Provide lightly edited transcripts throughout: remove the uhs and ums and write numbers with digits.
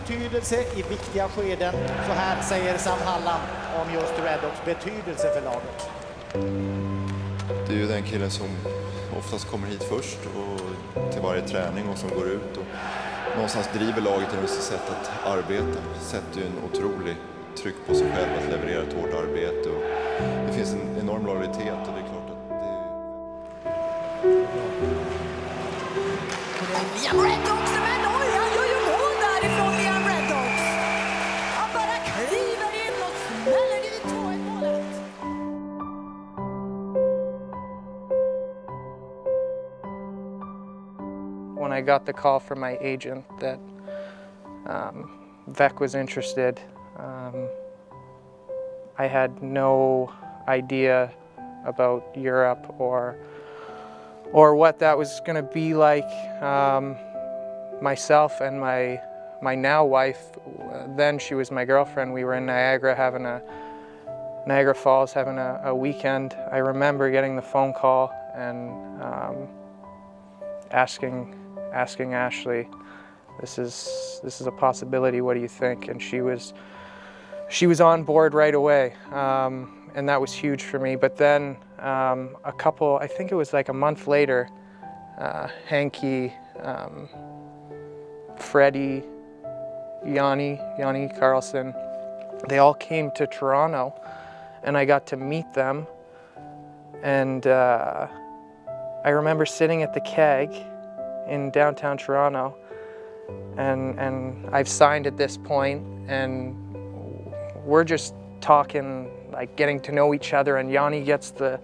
betydelse i viktiga skeden. Så här säger Sam Hallam om just Reddox betydelse för laget. Det är ju den killen som oftast kommer hit först och till varje träning och som går ut och någonstans driver laget genom sitt sätt att arbeta. Sätter ju en otrolig tryck på sig själv att leverera ett hårt arbete. Och det finns en enorm lojalitet och det är klart att det är... Liam Reddox, men oj, han gör ju mål därifrån, Liam Reddox. Han bara kliver in och smäller in 2-1-målet. When I got the call from my agent that Växjö was interested, I had no idea about Europe or what that was going to be like. Myself and my now wife, then she was my girlfriend, we were in Niagara Falls having a weekend. I remember getting the phone call and asking Ashley, this is a possibility, what do you think? And she was on board right away, and that was huge for me. But then I think it was like a month later, Hanky, Freddie, Yanni Carlson, they all came to Toronto, and I got to meet them. And I remember sitting at the Keg in downtown Toronto, and I've signed at this point, and we're just talking, like getting to know each other, and Yanni gets the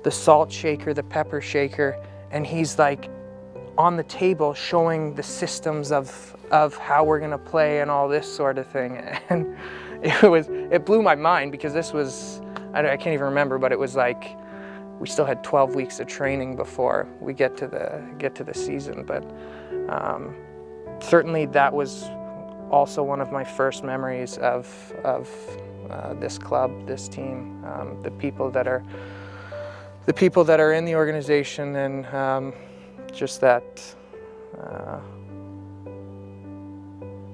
salt shaker, the pepper shaker, and he's like on the table showing the systems of how we're gonna play and all this sort of thing. And it blew my mind, because this was, I can't even remember, but it was like we still had 12 weeks of training before we get to the season. But certainly that was also one of my first memories of this club, this team, the people that are in the organization, and just that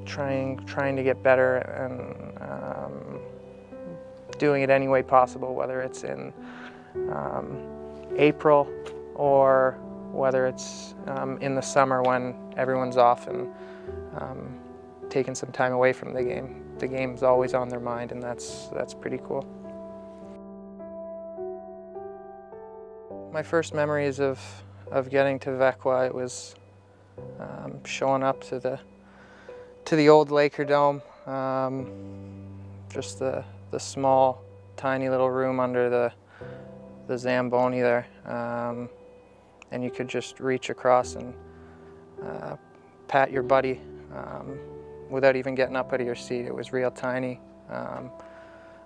trying to get better and doing it any way possible, whether it's in April or whether it's in the summer when everyone's off and taking some time away from the game. The game's always on their mind, and that's pretty cool. My first memories of getting to Växjö, it was showing up to the old Laker Dome, just the small, tiny little room under the Zamboni there, and you could just reach across and pat your buddy without even getting up out of your seat. It was real tiny, a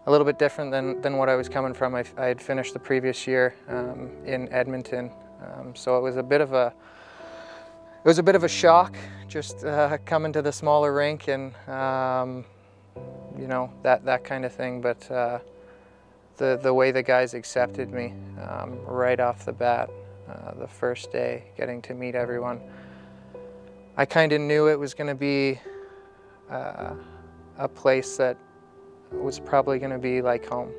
little bit different than what I was coming from. I had finished the previous year in Edmonton, so it was a bit of a shock, just coming to the smaller rink and you know, that kind of thing. But the way the guys accepted me right off the bat, the first day, getting to meet everyone, I kind of knew it was going to be a place that was probably going to be like home.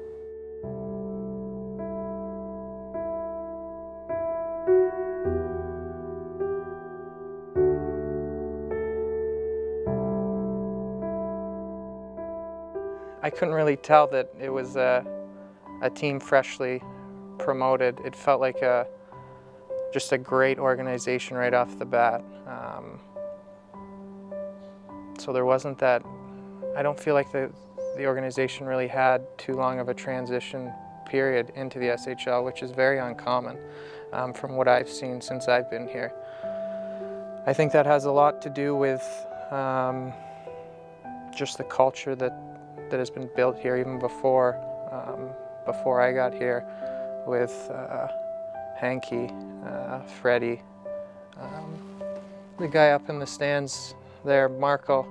I couldn't really tell that it was a team freshly promoted. It felt like just a great organization right off the bat. So there wasn't that, I don't feel like the organization really had too long of a transition period into the SHL, which is very uncommon from what I've seen since I've been here. I think that has a lot to do with just the culture that has been built here even before I got here, with Hanky, Freddie, the guy up in the stands there, Marco,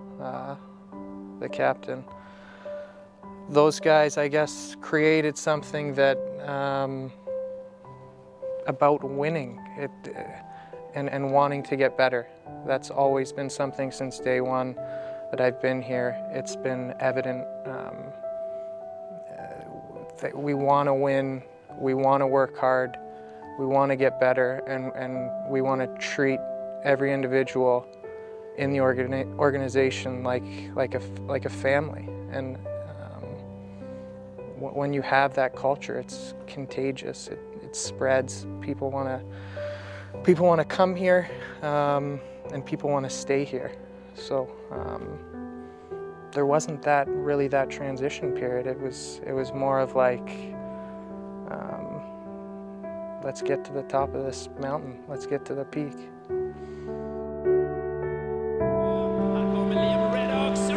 the captain. Those guys, I guess, created something that about winning and wanting to get better. That's always been something since day one. that I've been here, it's been evident that we want to win, we want to work hard, we want to get better, and we want to treat every individual in the organization like a family. And when you have that culture, it's contagious. It spreads. People want to come here, and people want to stay here. So there wasn't really that transition period. It was more of like, let's get to the top of this mountain. Let's get to the peak.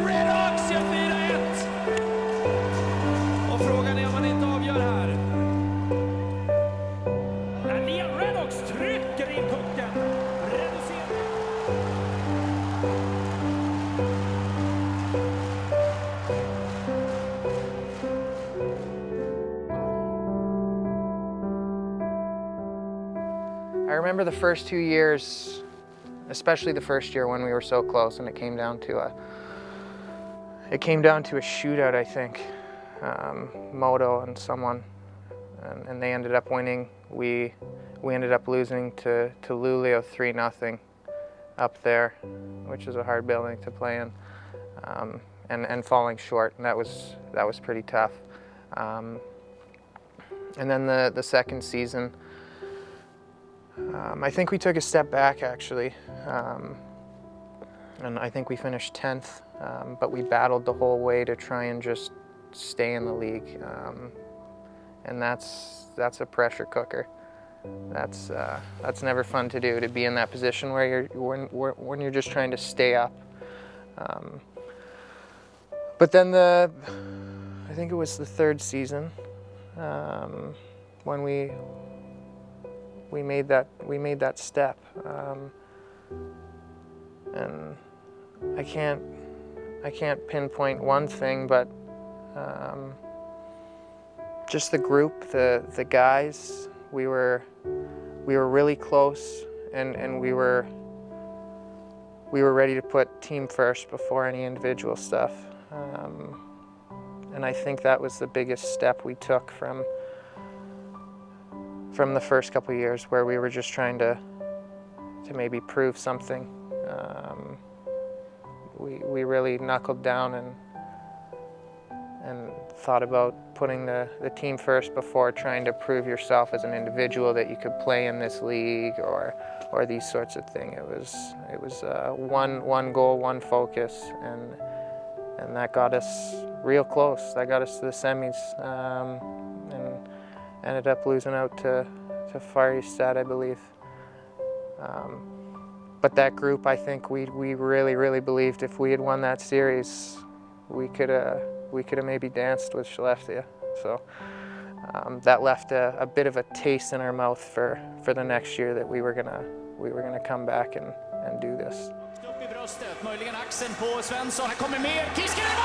Reddox gör 4-1. Och frågan är om man inte avgör här. Reddox trycker in pucken. Reducerar. I remember the first 2 years, especially the first year when we were so close, and it came down to a shootout, I think. Moto and someone, and they ended up winning. We ended up losing to Luleå 3-0 up there, which is a hard building to play in, and falling short, and that was pretty tough. And then the second season, I think we took a step back, actually, and I think we finished 10th, but we battled the whole way to try and just stay in the league, and that's a pressure cooker. That's never fun to do, to be in that position where when you're just trying to stay up. But then I think it was the third season when we made that step, and I can't pinpoint one thing, but just the group, the guys, we were really close, and we were ready to put team first before any individual stuff, and I think that was the biggest step we took from the first couple of years, where we were just trying to maybe prove something. We really knuckled down and thought about putting the team first before trying to prove yourself as an individual that you could play in this league or these sorts of things. It was one goal, one focus, and that got us real close. That got us to the semis, and ended up losing out to Färjestad, I believe. But that group, I think we really believed if we had won that series, we could have maybe danced with Skellefteå. So that left a bit of a taste in our mouth for the next year, that we were gonna come back and do this. Upp i bröstet, möjligen axeln på Svensson. Här kommer mer. Kiskar i mål!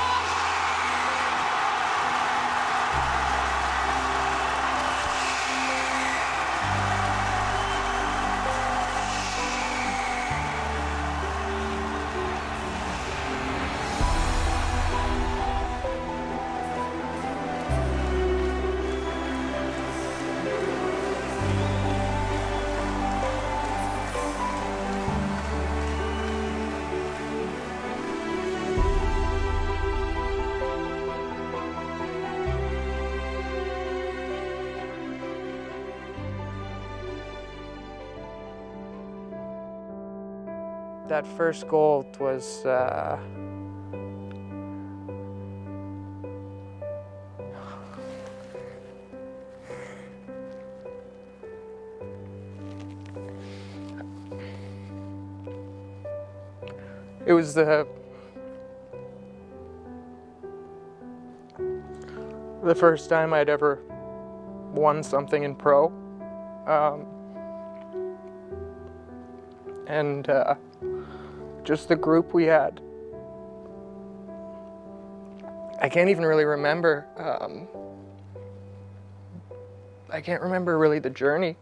That first goal was it was the first time I'd ever won something in pro, and just the group we had. I can't even really remember. I can't remember really the journey,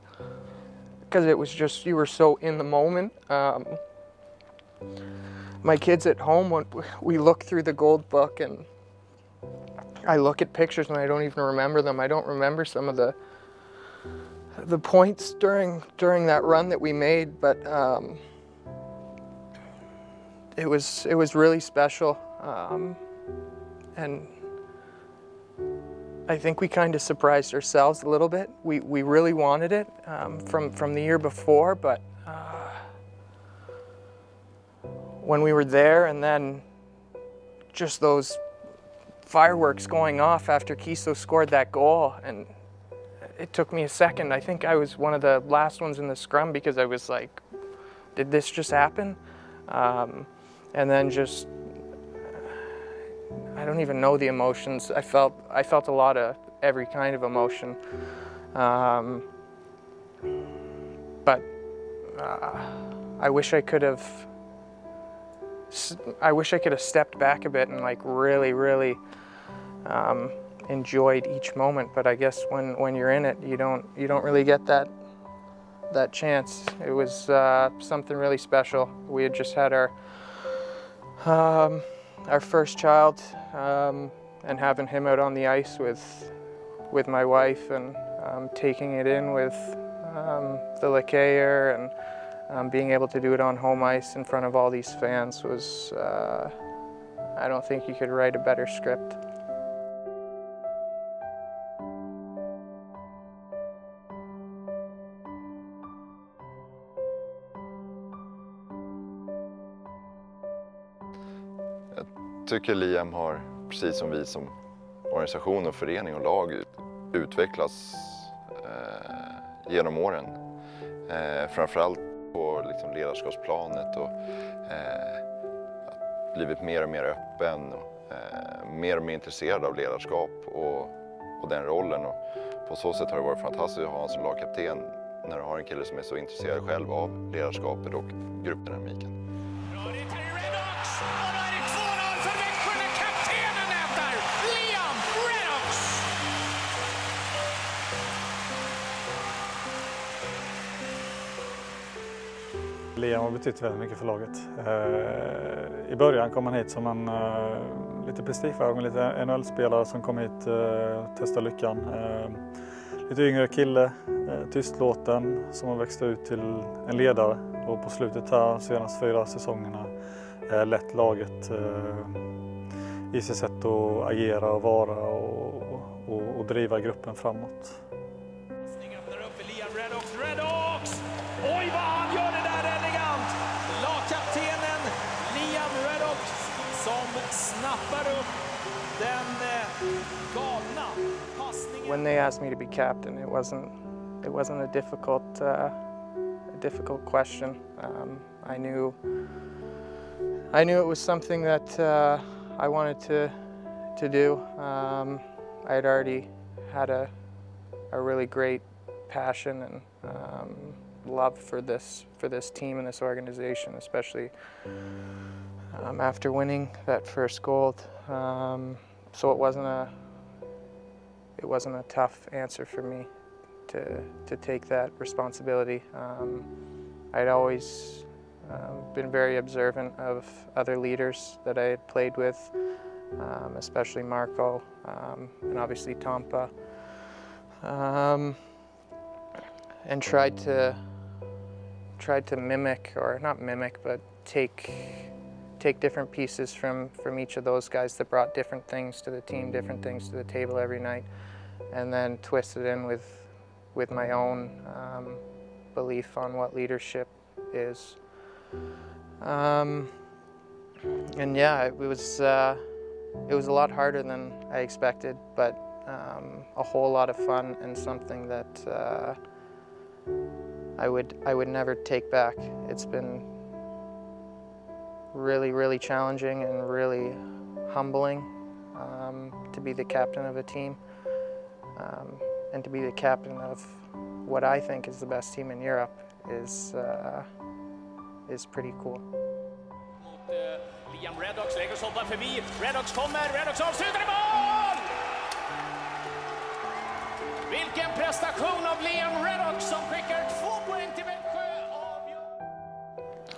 because it was just, you were so in the moment. my kids at home, when we look through the gold book and I look at pictures and I don't even remember them. I don't remember some of the points during that run that we made, but it was really special, and I think we kind of surprised ourselves a little bit. We really wanted it from the year before, but when we were there and then just those fireworks going off after Kiso scored that goal, and it took me a second. I think I was one of the last ones in the scrum because I was like, did this just happen? And then just, I don't even know the emotions. I felt a lot of every kind of emotion. But I wish I could have stepped back a bit and like really enjoyed each moment. But I guess when you're in it, you don't really get that chance. It was something really special. We had just had our first child, and having him out on the ice with my wife and taking it in with the Lakers and being able to do it on home ice in front of all these fans was, I don't think you could write a better script. Jag tycker Liam har, precis som vi som organisation och förening och lag, utvecklats genom åren. Framförallt på liksom ledarskapsplanet och blivit mer och mer öppen och mer intresserad av ledarskap och den rollen. Och på så sätt har det varit fantastiskt att ha honom som lagkapten när du har en kille som är så intresserad själv av ledarskapet och gruppdynamiken. Liam har betytt väldigt mycket för laget. I början kom han hit som en lite prestigevärvning, lite NHL-spelare som kom hit testa lyckan. Lite yngre kille, tystlåten, som har växt ut till en ledare. Och på slutet här, senaste 4 säsongerna, lett laget i sitt sätt att agera och vara och driva gruppen framåt. Reddox! Oj vad han gör det där elegant! Lagkaptenen Liam Reddox som snappar upp den galna passningen. When they asked me to be captain, it wasn't a difficult question. I knew it was something that I wanted to do. I had already had a really great passion and love for this team and this organization, especially after winning that first gold. So it wasn't a tough answer for me to take that responsibility. I'd always been very observant of other leaders that I had played with, especially Marco and obviously Tampa. And tried to mimic, or not mimic, but take different pieces from each of those guys that brought different things to the team, different things to the table every night, and then twist it in with my own belief on what leadership is. And yeah, it was a lot harder than I expected, but a whole lot of fun and something that I would never take back. It's been really challenging and really humbling to be the captain of a team and to be the captain of what I think is the best team in Europe is pretty cool. Mot Liam Reddox, lägger sådana förbi. Reddox kommer, Reddox avslutar i mål! Vilken prestation av Liam Reddox som skickar 2 poäng till Växjö.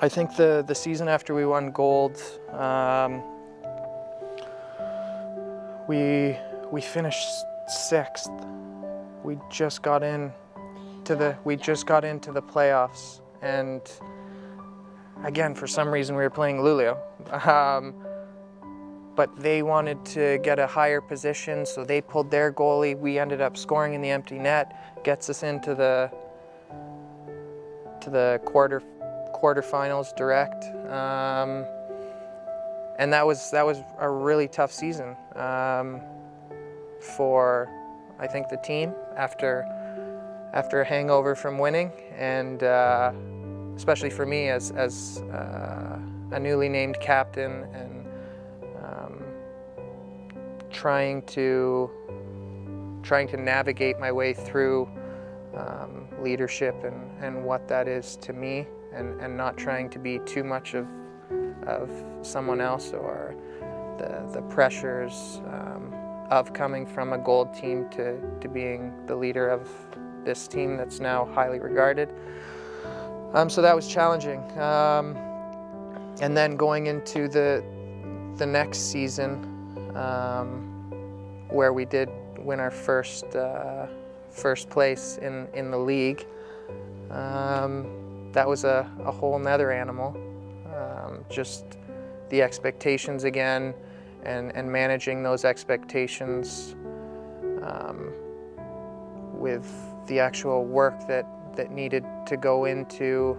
I think the season after we won gold, we finished 6th. We just got into the playoffs, and again, for some reason we were playing Luleå, but they wanted to get a higher position, so they pulled their goalie. We ended up scoring in the empty net, gets us into the quarterfinals direct, and that was a really tough season for, I think, the team after a hangover from winning, and especially for me as a newly named captain, and trying to navigate my way through leadership and what that is to me, and not trying to be too much of someone else, or the pressures of coming from a gold team to being the leader of this team that's now highly regarded. So that was challenging. And then going into the next season, where we did win our first place in the league, that was a whole nother animal. Just the expectations again, and managing those expectations with the actual work that needed to go into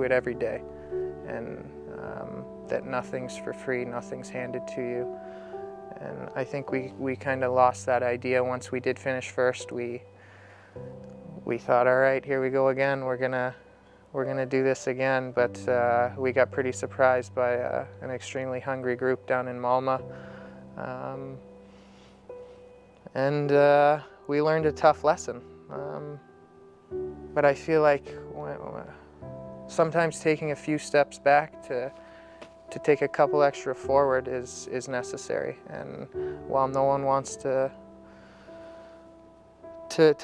it every day, and that nothing's for free, nothing's handed to you. And I think we kind of lost that idea once we did finish first. We thought, all right, here we go again. We're gonna do this again. But we got pretty surprised by an extremely hungry group down in Malmö, and we learned a tough lesson. But I feel like sometimes taking a few steps back to take a couple extra forward is necessary. And while no one wants to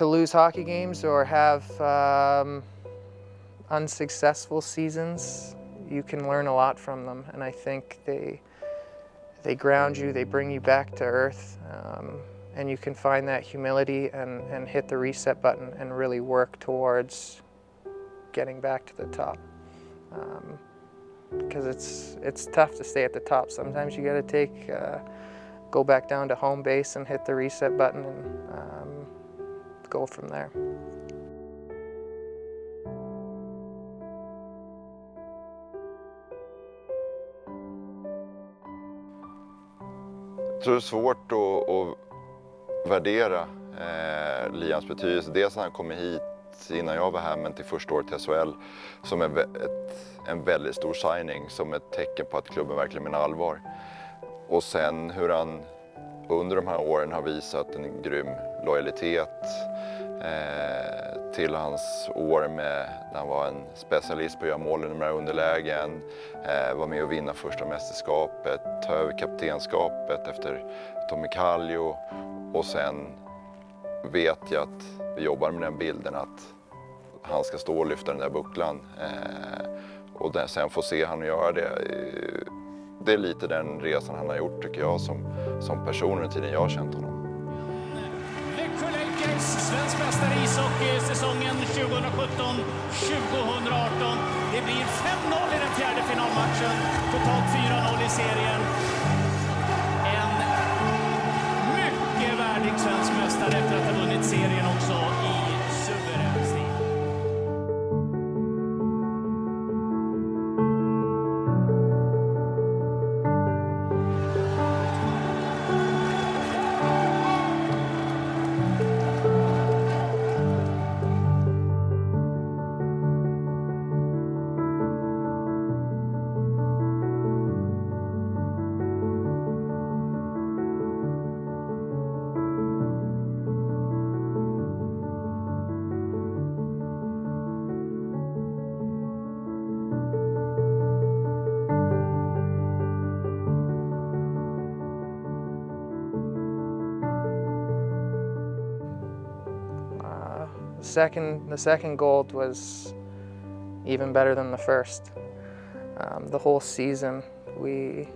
lose hockey games or have unsuccessful seasons, you can learn a lot from them. And I think they ground you, they bring you back to earth, and you can find that humility and hit the reset button and really work towards getting back to the top. Because it's tough to stay at the top. Sometimes you got to go back down to home base and hit the reset button and go from there. Jag tror det är svårt att värdera Liams betydelse. Dels när han kom hit innan jag var här, men till första året i SHL, som en väldigt stor signing, som ett tecken på att klubben verkligen menar allvar. Och sen hur han under de här åren har visat en grym lojalitet till hans år när han var en specialist på att göra mål i de här underlägen, var med och vinna första mästerskapet, ta över kaptenskapet efter Tommy Kallio, och sen vet jag att vi jobbar med den bilden att han ska stå och lyfta den där bucklan, och sen få se han göra det. Det är lite den resan han har gjort, tycker jag, som person under tiden jag har känt honom. Växjö Lakers, svensk mästare i ishockey säsongen 2017-2018. Det blir 5-0 i den fjärde finalmatchen, totalt 4-0 i serien. En mycket värdig svensk mästare efter att ha vunnit serien också i suverän stil. The second gold was even better than the first. The whole season, we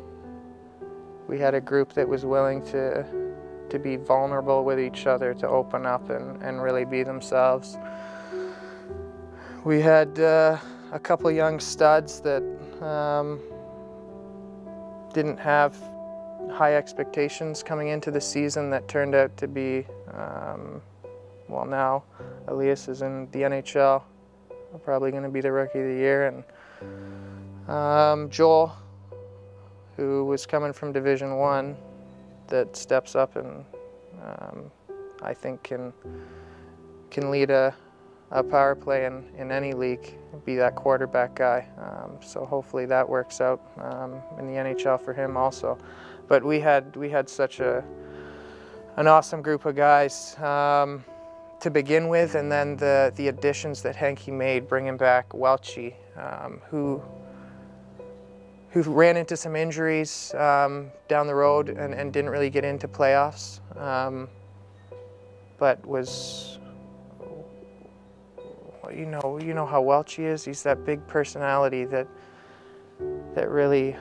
had a group that was willing to be vulnerable with each other, to open up and really be themselves. We had a couple young studs that didn't have high expectations coming into the season that turned out to be, well, now Elias is in the NHL, probably going to be the Rookie of the Year, and Joel, who was coming from Division I, that steps up and I think can lead a power play in any league, be that quarterback guy. So hopefully that works out in the NHL for him also. But we had such an awesome group of guys to begin with, and then the additions that Henke made, bringing back Welchie, who ran into some injuries down the road and didn't really get into playoffs, but was, you know how Welchie is. He's that big personality that really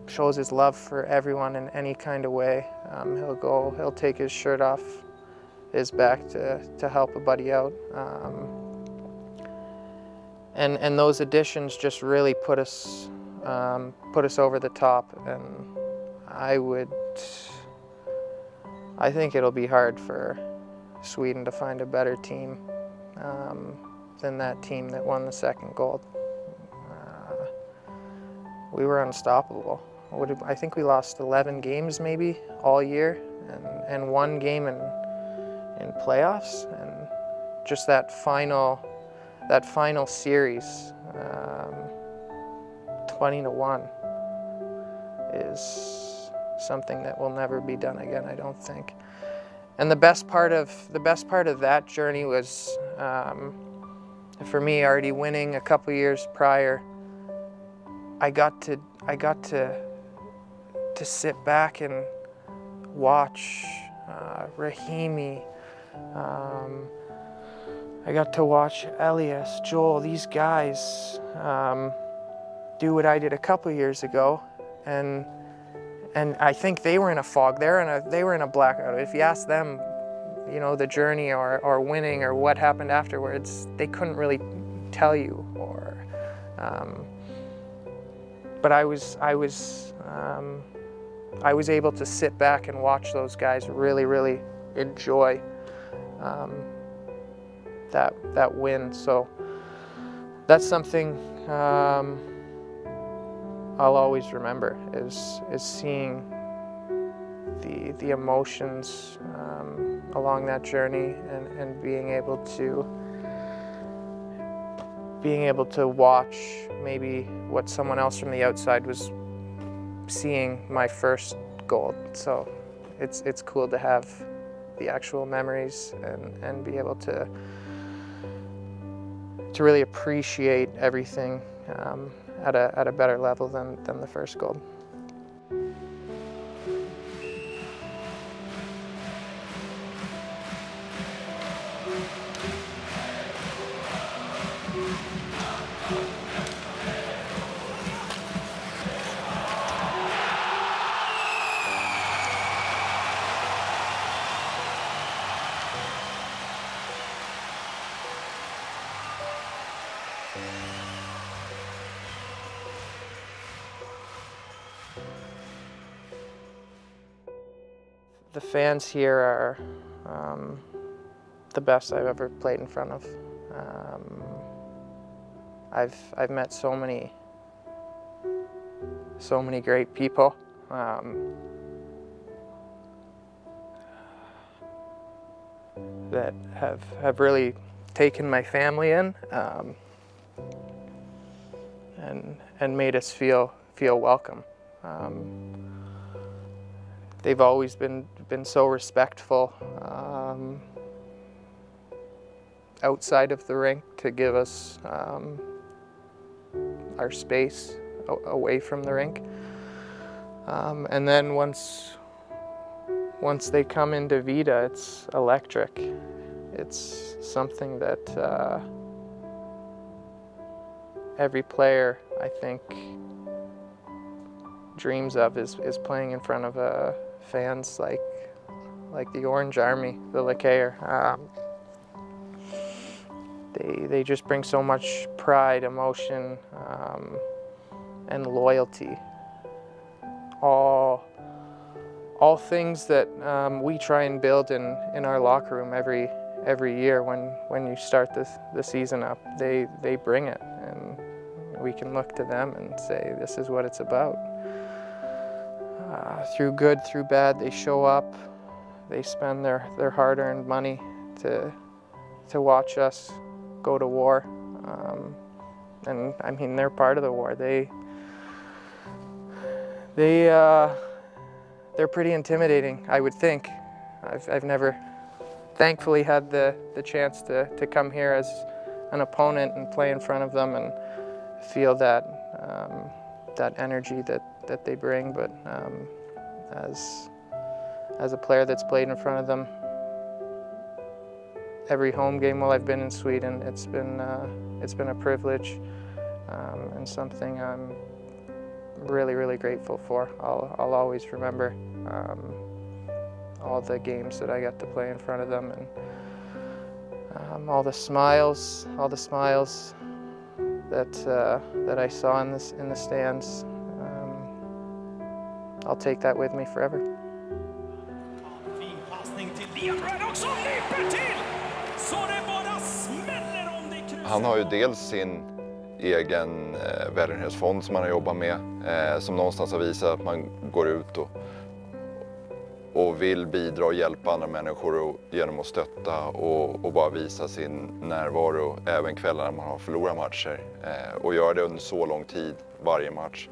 shows his love for everyone in any kind of way. He'll take his shirt off his back to help a buddy out. And those additions just really put us over the top, and I think it'll be hard for Sweden to find a better team than that team that won the second gold. We were unstoppable. I think we lost 11 games maybe all year, and one game in playoffs, and just that final series, 20-1, is something that will never be done again, I don't think. And the best part of that journey was, for me, already winning a couple years prior. I got to sit back and watch Rahimi. I got to watch Elias, Joel, these guys do what I did a couple years ago, and I think they were in a fog. They were in a blackout. If you ask them, you know, the journey or winning or what happened afterwards, they couldn't really tell you. But I was able to sit back and watch those guys really enjoy that win. So that's something I'll always remember, is seeing the emotions along that journey, and being able to watch maybe what someone else from the outside was seeing my first gold. So it's cool to have the actual memories and be able to really appreciate everything at a better level than the first gold. The fans here are the best I've ever played in front of. I've met so many great people. That have really taken my family in and made us feel welcome. They've always been so respectful outside of the rink to give us our space away from the rink. And then once they come into Vida, it's electric. It's something that every player, I think, dreams of is playing in front of fans like the Orange Army, the Lakers. They just bring so much pride, emotion, and loyalty. All things that we try and build in our locker room every year when you start the season up. They bring it, and we can look to them and say, this is what it's about. Through good, through bad, they show up. They spend their hard-earned money to watch us go to war. And I mean, they're part of the war. They're pretty intimidating, I would think. I've never, thankfully, had the chance to come here as an opponent and play in front of them and feel that energy that they bring. But as a player that's played in front of them every home game while I've been in Sweden, it's been a privilege and something I'm really, really grateful for. I'll always remember all the games that I got to play in front of them, and all the smiles that I saw in the stands. I'll take that with me forever. Han har ju dels sin egen välgörenhetsfond som han har jobbat med, som någonstans har visat att man går ut och vill bidra och hjälpa andra människor genom att stötta och bara visa sin närvaro även kvällar när man har förlorat matcher. Och gör det under så lång tid, varje match,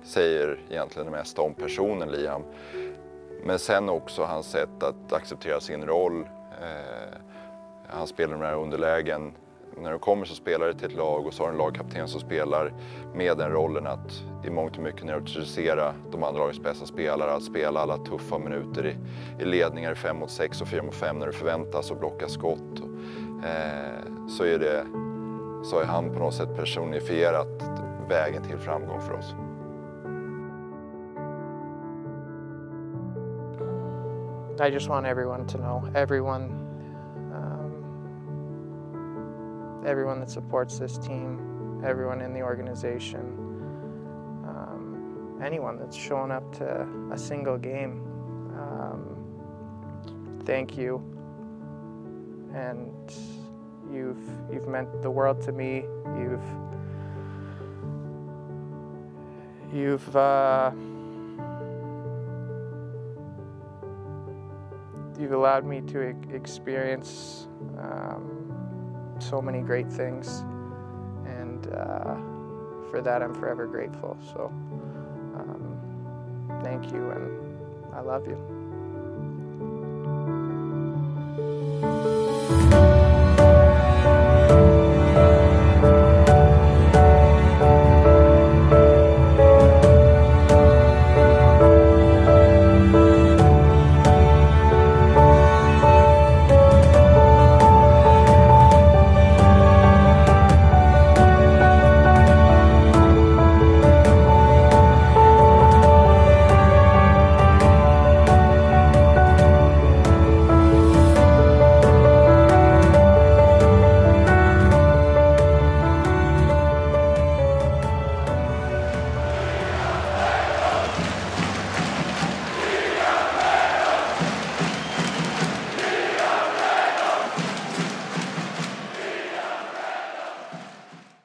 säger egentligen det mesta om personen Liam. Men sen också hans sätt att acceptera sin roll. Han spelar de här underlägen. När du kommer som spelare till ett lag och så har en lagkapten som spelar med den rollen att i mångt och mycket neutralisera de andra lagets bästa spelare, att spela alla tuffa minuter i ledningar 5 mot 6 och 4 mot 5 när du förväntas och blocka skott. Så är han på något sätt personifierat vägen till framgång för oss. I just want everyone to know, everyone that supports this team, everyone in the organization, anyone that's shown up to a single game, thank you. And you've meant the world to me. You've allowed me to experience so many great things, and for that I'm forever grateful. So thank you, and I love you.